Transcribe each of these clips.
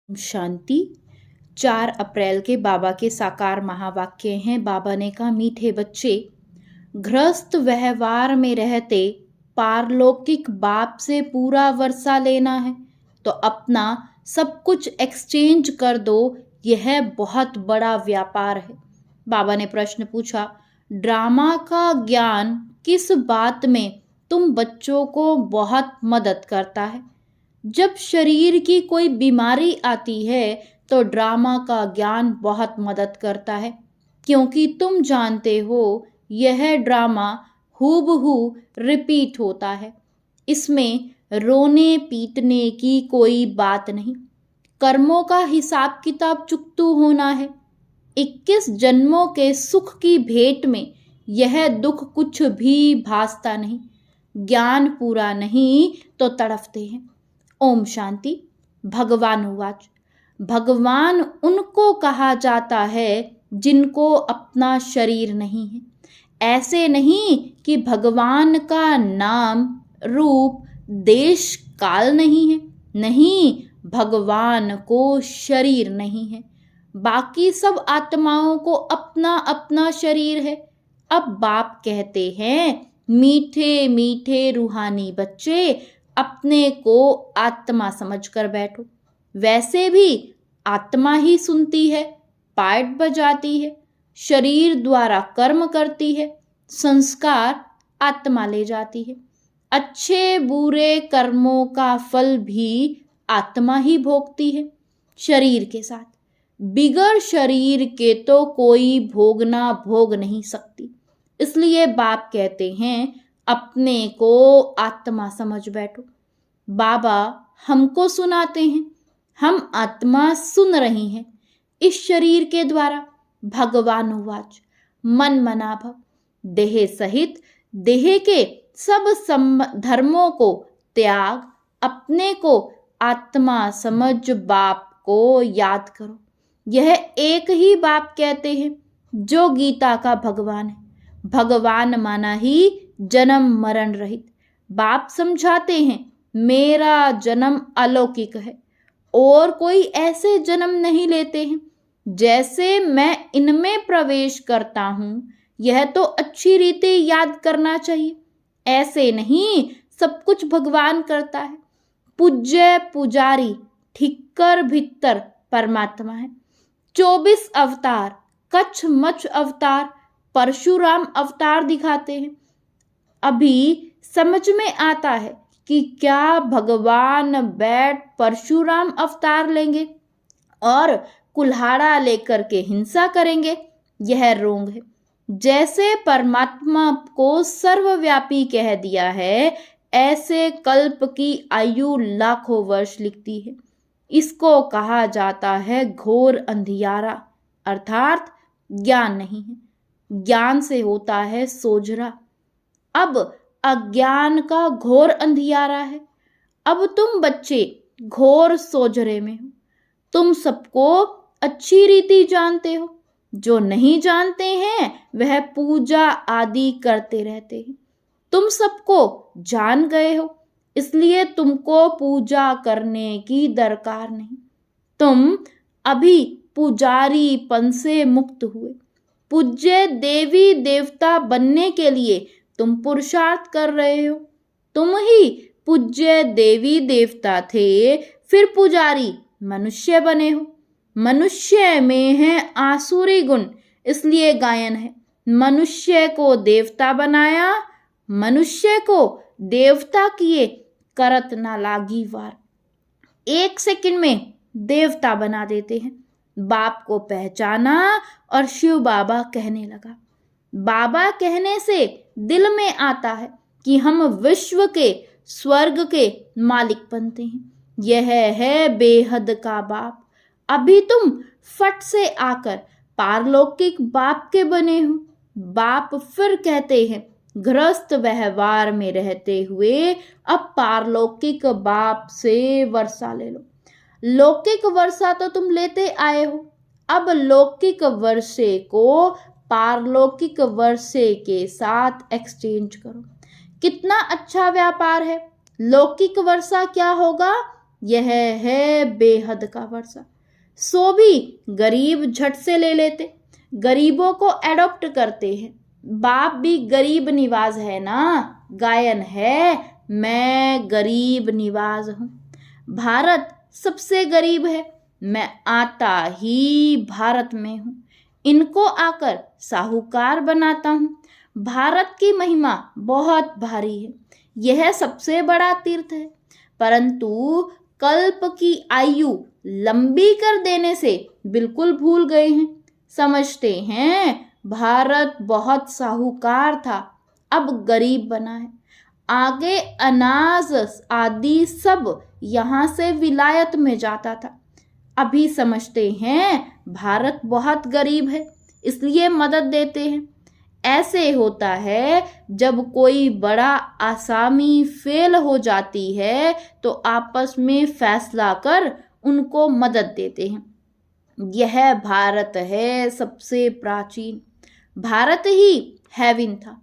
शांति। 4 अप्रैल के बाबा के साकार महावाक्य हैं। बाबा ने कहा, मीठे बच्चे, गृहस्थ व्यवहार में रहते पारलौकिक बाप से पूरा वर्षा लेना है तो अपना सब कुछ एक्सचेंज कर दो। यह बहुत बड़ा व्यापार है। बाबा ने प्रश्न पूछा, ड्रामा का ज्ञान किस बात में तुम बच्चों को बहुत मदद करता है? जब शरीर की कोई बीमारी आती है तो ड्रामा का ज्ञान बहुत मदद करता है, क्योंकि तुम जानते हो यह ड्रामा हूबहू रिपीट होता है। इसमें रोने पीटने की कोई बात नहीं। कर्मों का हिसाब किताब चुकतू होना है। 21 जन्मों के सुख की भेंट में यह दुख कुछ भी भासता नहीं। ज्ञान पूरा नहीं तो तड़फते हैं। ओम शांति। भगवान उवाच, भगवान उनको कहा जाता है जिनको अपना शरीर नहीं है। ऐसे नहीं कि भगवान का नाम, रूप, देश, काल नहीं है। नहीं, भगवान को शरीर नहीं है। बाकी सब आत्माओं को अपना अपना शरीर है। अब बाप कहते हैं, मीठे मीठे रूहानी बच्चे, अपने को आत्मा समझकर बैठो। वैसे भी आत्मा ही सुनती है, पार्ट बजाती है, शरीर द्वारा कर्म करती है, संस्कार आत्मा ले जाती है। अच्छे बुरे कर्मों का फल भी आत्मा ही भोगती है शरीर के साथ। बिगर शरीर के तो कोई भोगना भोग नहीं सकती। इसलिए बाप कहते हैं, अपने को आत्मा समझ बैठो। बाबा हमको सुनाते हैं, हम आत्मा सुन रही हैं इस शरीर के द्वारा। भगवान उवाच, मन मना भव। देह सहित देह के सब धर्मों को त्याग, अपने को आत्मा समझ बाप को याद करो। यह एक ही बाप कहते हैं जो गीता का भगवान है। भगवान माना ही जन्म मरण रहित। बाप समझाते हैं, मेरा जन्म अलौकिक है और कोई ऐसे जन्म नहीं लेते हैं जैसे मैं इनमें प्रवेश करता हूं। यह तो अच्छी रीति याद करना चाहिए। ऐसे नहीं, सब कुछ भगवान करता है। पूज्य पुजारी ठिक्कर भीतर परमात्मा है। 24 अवतार, कच्छ मच्छ अवतार, परशुराम अवतार दिखाते हैं। अभी समझ में आता है कि क्या भगवान बैठ परशुराम अवतार लेंगे और कुल्हाड़ा लेकर के हिंसा करेंगे? यह रोंग है। जैसे परमात्मा को सर्वव्यापी कह दिया है, ऐसे कल्प की आयु लाखों वर्ष लिखती है। इसको कहा जाता है घोर अंधियारा, अर्थात ज्ञान नहीं है। ज्ञान से होता है सोझरा। अब अज्ञान का घोर अंधियारा है। अब तुम बच्चे घोर सोझरे में हो। तुम सबको अच्छी रीति जानते हो। जो नहीं जानते हैं वह पूजा आदि करते रहते हैं। तुम सबको जान गए हो, इसलिए तुमको पूजा करने की दरकार नहीं। तुम अभी पुजारीपन से मुक्त हुए। पूज्य देवी देवता बनने के लिए तुम पुरुषार्थ कर रहे हो। तुम ही पूज्य देवी देवता थे, फिर पुजारी मनुष्य बने हो। मनुष्य में है आसुरी गुण, इसलिए गायन है, मनुष्य को देवता बनाया, मनुष्य को देवता किए, करत ना लागी वार। 1 सेकंड में देवता बना देते हैं। बाप को पहचाना और शिव बाबा कहने लगा। बाबा कहने से दिल में आता है कि हम विश्व के, स्वर्ग के मालिक बनते हैं। यह है बेहद का बाप। अभी तुम फट से आकर पारलौकिक बाप के बने हो। बाप फिर कहते हैं, गृहस्थ व्यवहार में रहते हुए अब पारलौकिक बाप से वर्षा ले लो। लौकिक वर्षा तो तुम लेते आए हो, अब लौकिक वर्षे को पारलौकिक वर्षे के साथ एक्सचेंज करो। कितना अच्छा व्यापार है। लौकिक वर्षा क्या होगा? यह है बेहद का वर्षा। सो भी गरीब झट से ले लेते, गरीबों को एडॉप्ट करते हैं। बाप भी गरीब निवाज है ना, गायन है मैं गरीब निवाज हूँ। भारत सबसे गरीब है, मैं आता ही भारत में हूँ। इनको आकर साहूकार बनाता हूँ। भारत की महिमा बहुत भारी है, यह सबसे बड़ा तीर्थ है। परंतु कल्प की आयु लंबी कर देने से बिल्कुल भूल गए हैं। समझते हैं भारत बहुत साहूकार था, अब गरीब बना है। आगे अनाज आदि सब यहाँ से विलायत में जाता था। अभी समझते हैं भारत बहुत गरीब है, इसलिए मदद देते हैं। ऐसे होता है जब कोई बड़ा आसामी फेल हो जाती है तो आपस में फैसला कर उनको मदद देते हैं। यह भारत है सबसे प्राचीन। भारत ही हेवन था।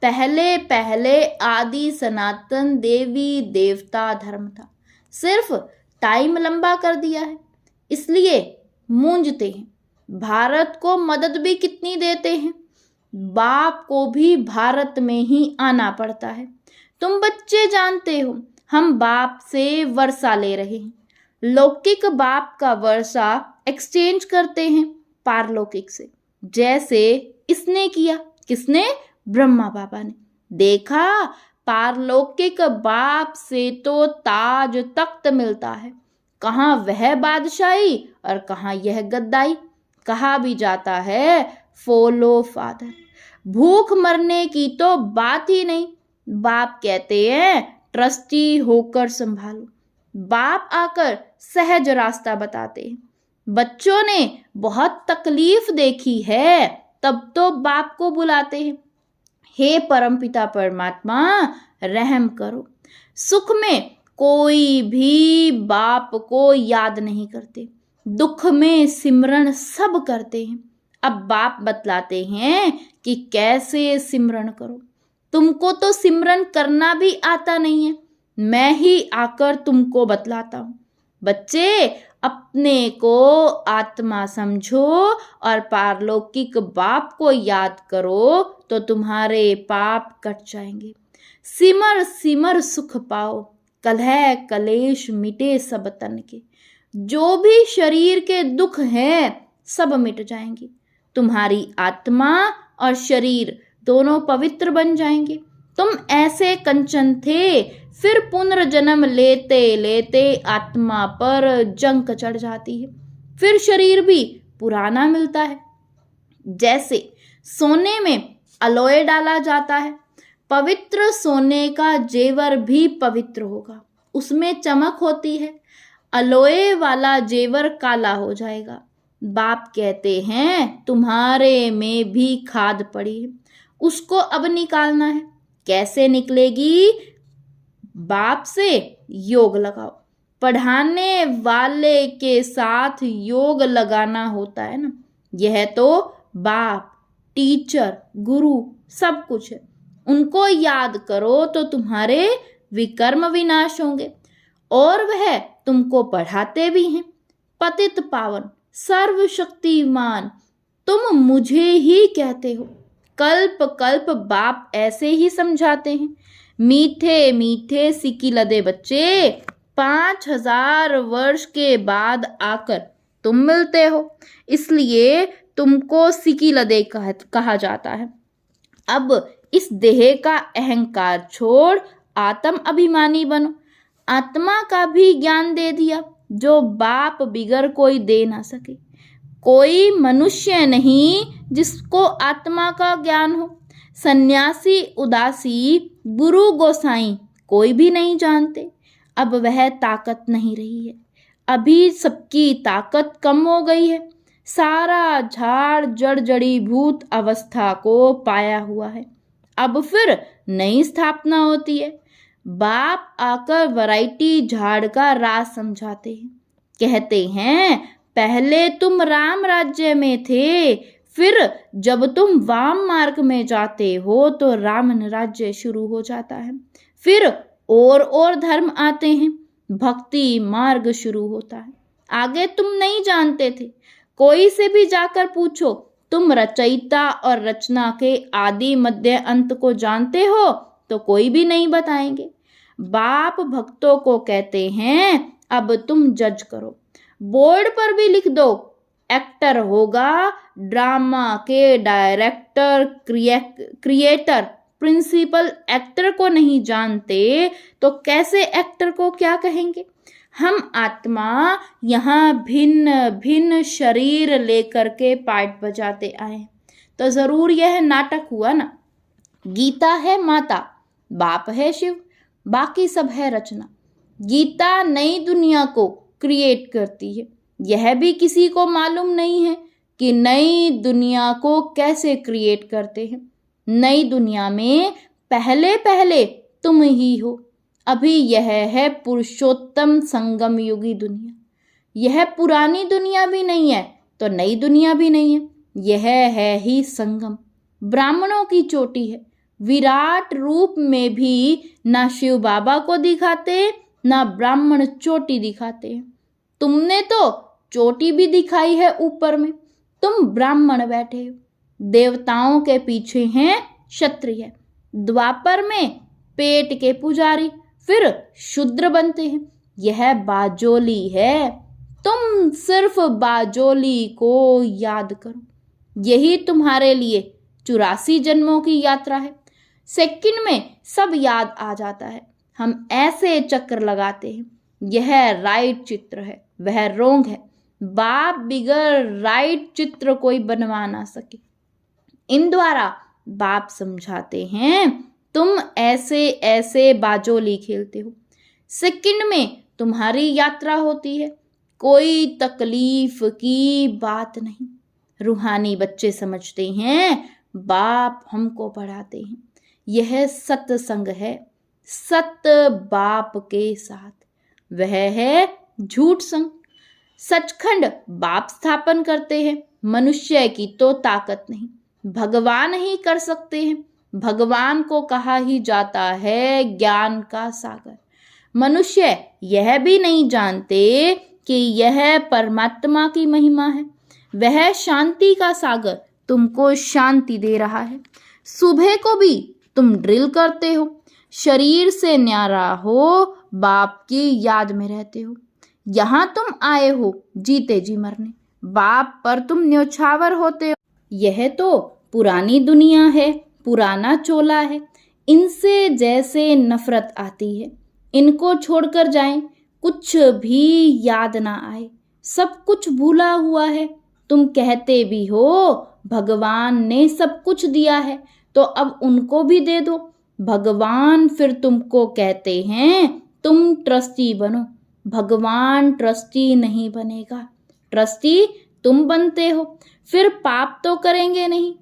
पहले पहले आदि सनातन देवी देवता धर्म था। सिर्फ टाइम लंबा कर दिया है, इसलिए मूंझते हैं। भारत को मदद भी कितनी देते हैं। बाप को भी भारत में ही आना पड़ता है। तुम बच्चे जानते हो हम बाप से वर्षा ले रहे हैं। लौकिक बाप का वर्षा एक्सचेंज करते हैं पारलौकिक से, जैसे इसने किया। किसने? ब्रह्मा बाबा ने। देखा, पारलौकिक बाप से तो ताज तख्त मिलता है, कहाँ वह बादशाही और कहाँ यह गद्दाई। कहा भी जाता है फॉलो फादर। भूख मरने की तो बात ही नहीं। बाप कहते हैं ट्रस्टी होकर संभालो। बाप आकर सहज रास्ता बताते हैं। बच्चों ने बहुत तकलीफ देखी है, तब तो बाप को बुलाते हैं, हे परमपिता परमात्मा रहम करो। सुख में कोई भी बाप को याद नहीं करते, दुख में सिमरन सब करते हैं। अब बाप बतलाते हैं कि कैसे सिमरन करो। तुमको तो सिमरन करना भी आता नहीं है, मैं ही आकर तुमको बतलाता हूँ। बच्चे, अपने को आत्मा समझो और पारलौकिक बाप को याद करो तो तुम्हारे पाप कट जाएंगे। सिमर सिमर सुख पाओ, कलह कलेश मिटे सब तन के। जो भी शरीर के दुख हैं सब मिट जाएंगे। तुम्हारी आत्मा और शरीर दोनों पवित्र बन जाएंगे। तुम ऐसे कंचन थे, फिर पुनर्जन्म लेते लेते आत्मा पर जंक चढ़ जाती है, फिर शरीर भी पुराना मिलता है। जैसे सोने में अलॉय डाला जाता है, पवित्र सोने का जेवर भी पवित्र होगा, उसमें चमक होती है। अलॉय वाला जेवर काला हो जाएगा। बाप कहते हैं तुम्हारे में भी खाद पड़ी है, उसको अब निकालना है। कैसे निकलेगी? बाप से योग लगाओ। पढ़ाने वाले के साथ योग लगाना होता है ना। यह तो बाप, टीचर, गुरु सब कुछ है। उनको याद करो तो तुम्हारे विकर्म विनाश होंगे, और वह तुमको पढ़ाते भी हैं। पतित पावन सर्वशक्तिमान तुम मुझे ही कहते हो। कल्प कल्प बाप ऐसे ही समझाते हैं। मीठे मीठे सिकिलदे बच्चे 5000 वर्ष के बाद आकर तुम मिलते हो, इसलिए तुमको सिकिलदे कहा जाता है। अब इस देह का अहंकार छोड़ आत्म अभिमानी बनो। आत्मा का भी ज्ञान दे दिया जो बाप बिगर कोई दे ना सके। कोई मनुष्य नहीं जिसको आत्मा का ज्ञान हो। सन्यासी, उदासी, गुरु, गोसाई कोई भी नहीं जानते। अब वह ताकत नहीं रही है। अभी सबकी ताकत कम हो गई है। सारा झाड़ जड़ जड़ी भूत अवस्था को पाया हुआ है। अब फिर नई स्थापना होती है। बाप आकर वैरायटी झाड़ का राज समझाते हैं। कहते हैं पहले तुम राम राज्य में थे, फिर जब तुम वाम मार्ग में जाते हो तो रावण राज्य शुरू हो जाता है। फिर और धर्म आते हैं। भक्ति मार्ग शुरू होता है। आगे तुम नहीं जानते थे, कोई से भी जाकर पूछो, तुम रचयिता और रचना के आदि मध्य अंत को जानते हो, तो कोई भी नहीं बताएंगे। बाप भक्तों को कहते हैं, अब तुम जज करो। बोर्ड पर भी लिख दो, एक्टर होगा, ड्रामा के डायरेक्टर, क्रिएटर, प्रिंसिपल एक्टर को नहीं जानते तो कैसे एक्टर को क्या कहेंगे। हम आत्मा यहाँ भिन्न भिन्न शरीर लेकर के पार्ट बजाते आए, तो जरूर यह नाटक हुआ ना। गीता है माता, बाप है शिव, बाकी सब है रचना। गीता नई दुनिया को क्रिएट करती है, यह भी किसी को मालूम नहीं है कि नई दुनिया को कैसे क्रिएट करते हैं। नई दुनिया में पहले पहले तुम ही हो। अभी यह है पुरुषोत्तम संगम युगी दुनिया। यह पुरानी दुनिया भी नहीं है तो नई दुनिया भी नहीं है, यह है ही संगम। ब्राह्मणों की चोटी है। विराट रूप में भी ना शिव बाबा को दिखाते, ना ब्राह्मण चोटी दिखाते हैं। तुमने तो चोटी भी दिखाई है ऊपर में, तुम ब्राह्मण बैठे हो। देवताओं के पीछे हैं क्षत्रिय, द्वापर में पेट के पुजारी, फिर शूद्र बनते हैं। यह बाजोली है, तुम सिर्फ बाजोली को याद करो। यही तुम्हारे लिए 84 जन्मों की यात्रा है। सेकंड में सब याद आ जाता है। हम ऐसे चक्कर लगाते हैं, यह राइट चित्र है, वह रोंग है। बाप बिगर राइट चित्र कोई बनवा ना सके। इन द्वारा बाप समझाते हैं, तुम ऐसे ऐसे बाजोली खेलते हो। सेकंड में तुम्हारी यात्रा होती है, कोई तकलीफ की बात नहीं। रूहानी बच्चे समझते हैं बाप हमको पढ़ाते हैं। यह सत्संग है, सत्य बाप के साथ, वह है झूठ संग। सचखंड बाप स्थापन करते हैं, मनुष्य की तो ताकत नहीं, भगवान ही कर सकते हैं। भगवान को कहा ही जाता है ज्ञान का सागर। मनुष्य यह भी नहीं जानते कि यह परमात्मा की महिमा है। वह शांति का सागर तुमको शांति दे रहा है। सुबह को भी तुम ड्रिल करते हो, शरीर से न्यारा हो, बाप की याद में रहते हो। यहाँ तुम आए हो जीते जी मरने, बाप पर तुम न्योछावर होते हो। यह तो पुरानी दुनिया है, पुराना चोला है। इनसे जैसे नफरत आती है, इनको छोड़कर जाएं, कुछ भी याद ना आए, सब कुछ भूला हुआ है। तुम कहते भी हो भगवान ने सब कुछ दिया है, तो अब उनको भी दे दो। भगवान फिर तुमको कहते हैं तुम ट्रस्टी बनो। भगवान ट्रस्टी नहीं बनेगा, ट्रस्टी तुम बनते हो। फिर पाप तो करेंगे नहीं।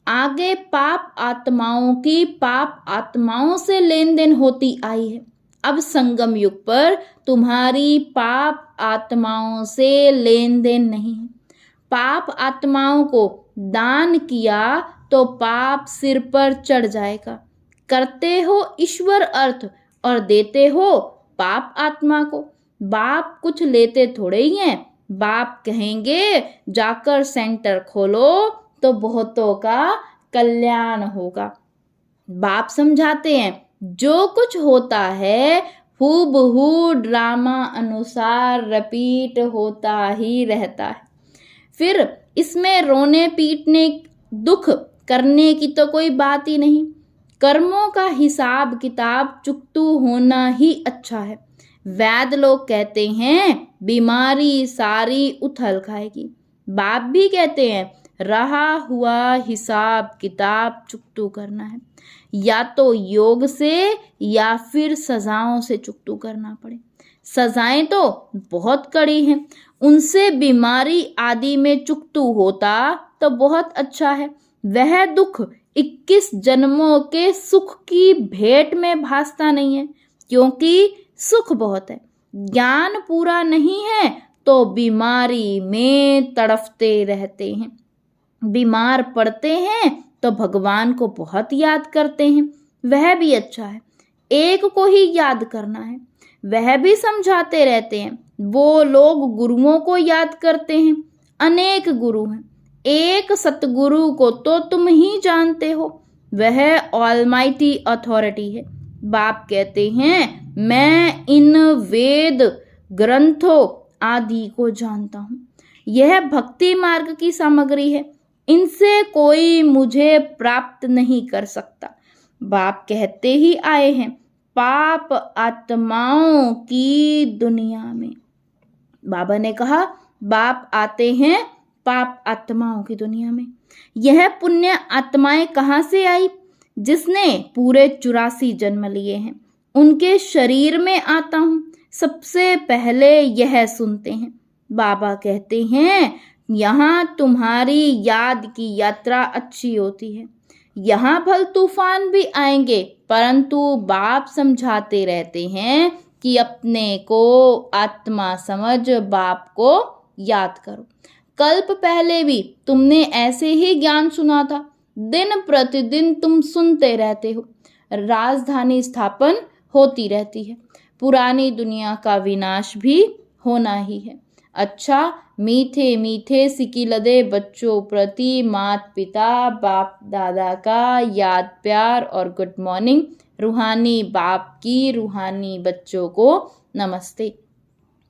आगे पाप आत्माओं की पाप आत्माओं से लेन देन होती आई है। अब संगम युग पर तुम्हारी पाप आत्माओं से लेन देन नहीं है। पाप आत्माओं को दान किया तो पाप सिर पर चढ़ जाएगा। करते हो ईश्वर अर्थ और देते हो पाप आत्मा को। बाप कुछ लेते थोड़े ही हैं। बाप कहेंगे जाकर सेंटर खोलो तो बहुतों का कल्याण होगा। बाप समझाते हैं जो कुछ होता है हूबहू ड्रामा अनुसार रिपीट होता ही रहता है। फिर इसमें रोने पीटने दुख करने की तो कोई बात ही नहीं। कर्मों का हिसाब किताब चुकतू होना ही अच्छा है। वैद्य लोग कहते हैं बीमारी सारी उथल खाएगी। बाप भी कहते हैं रहा हुआ हिसाब किताब चुकतू करना है, या तो योग से या फिर सजाओं से चुकतू करना पड़े। सजाएं तो बहुत कड़ी हैं, उनसे बीमारी आदि में चुकतू होता तो बहुत अच्छा है। वह दुख 21 जन्मों के सुख की भेंट में भासता नहीं है, क्योंकि सुख बहुत है। ज्ञान पूरा नहीं है तो बीमारी में तड़फते रहते हैं। बीमार पड़ते हैं तो भगवान को बहुत याद करते हैं, वह भी अच्छा है। एक को ही याद करना है। वह भी समझाते रहते हैं। वो लोग गुरुओं को याद करते हैं। अनेक गुरु हैं, एक सतगुरु को तो तुम ही जानते हो, वह ऑलमाइटी अथॉरिटी है। बाप कहते हैं मैं इन वेद ग्रंथों आदि को जानता हूँ। यह भक्ति मार्ग की सामग्री है, इनसे कोई मुझे प्राप्त नहीं कर सकता। बाप कहते ही आए हैं पाप आत्माओं की दुनिया में। बाबा ने कहा बाप आते हैं पाप आत्माओं की दुनिया में। यह पुण्य आत्माएं कहाँ से आई? जिसने पूरे 84 जन्म लिए हैं, उनके शरीर में आता हूं। सबसे पहले यह सुनते हैं। बाबा कहते हैं यहाँ तुम्हारी याद की यात्रा अच्छी होती है। यहाँ भल तूफान भी आएंगे, परंतु बाप समझाते रहते हैं कि अपने को आत्मा समझ बाप को याद करो। कल्प पहले भी तुमने ऐसे ही ज्ञान सुना था। दिन प्रतिदिन तुम सुनते रहते हो। राजधानी स्थापन होती रहती है, पुरानी दुनिया का विनाश भी होना ही है। अच्छा, मीठे मीठे सिकिलदे बच्चों प्रति माता पिता बाप दादा का याद प्यार और गुड मॉर्निंग। रूहानी बाप की रूहानी बच्चों को नमस्ते।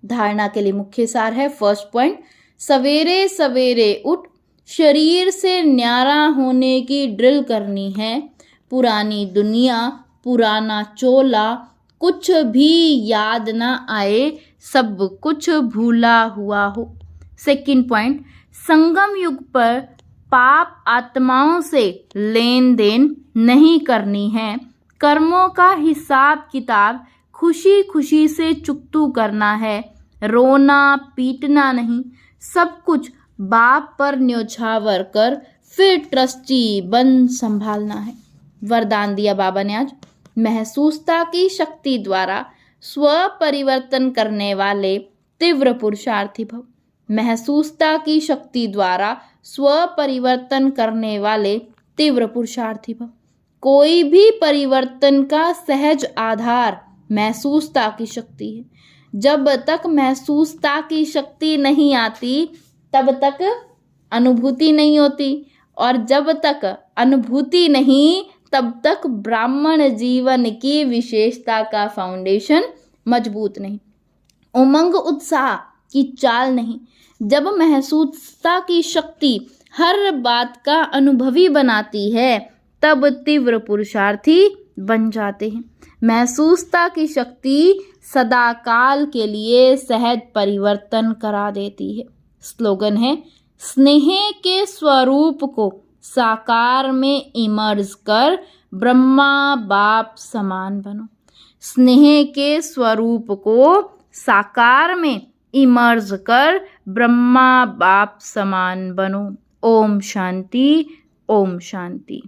धारणा के लिए मुख्य सार है। फर्स्ट पॉइंट, सवेरे सवेरे उठ शरीर से न्यारा होने की ड्रिल करनी है। पुरानी दुनिया, पुराना चोला कुछ भी याद ना आए, सब कुछ भूला हुआ हो। सेकंड पॉइंट, संगम युग पर पाप आत्माओं से लेन देन नहीं करनी है। कर्मों का हिसाब किताब खुशी खुशी से चुकतू करना है। रोना पीटना नहीं, सब कुछ बाप पर न्योछावर कर फिर ट्रस्टी बन संभालना है। वरदान दिया बाबा ने आज। महसूसता की शक्ति द्वारा स्व परिवर्तन करने वाले तीव्र पुरुषार्थी भव। महसूसता की शक्ति द्वारा स्व परिवर्तन करने वाले तीव्र पुरुषार्थी भव। कोई भी परिवर्तन का सहज आधार महसूसता की शक्ति है। जब तक महसूसता की शक्ति नहीं आती तब तक अनुभूति नहीं होती, और जब तक अनुभूति नहीं तब तक ब्राह्मण जीवन की विशेषता का फाउंडेशन मजबूत नहीं। उमंग उत्साह की चाल नहीं। जब महसूसता की शक्ति हर बात का अनुभवी बनाती है तब तीव्र पुरुषार्थी बन जाते हैं। महसूसता की शक्ति सदा काल के लिए सहज परिवर्तन करा देती है। स्लोगन है, स्नेह के स्वरूप को साकार में इमर्ज कर ब्रह्मा बाप समान बनो। स्नेह के स्वरूप को साकार में इमर्ज कर ब्रह्मा बाप समान बनो। ओम शांति, ओम शांति।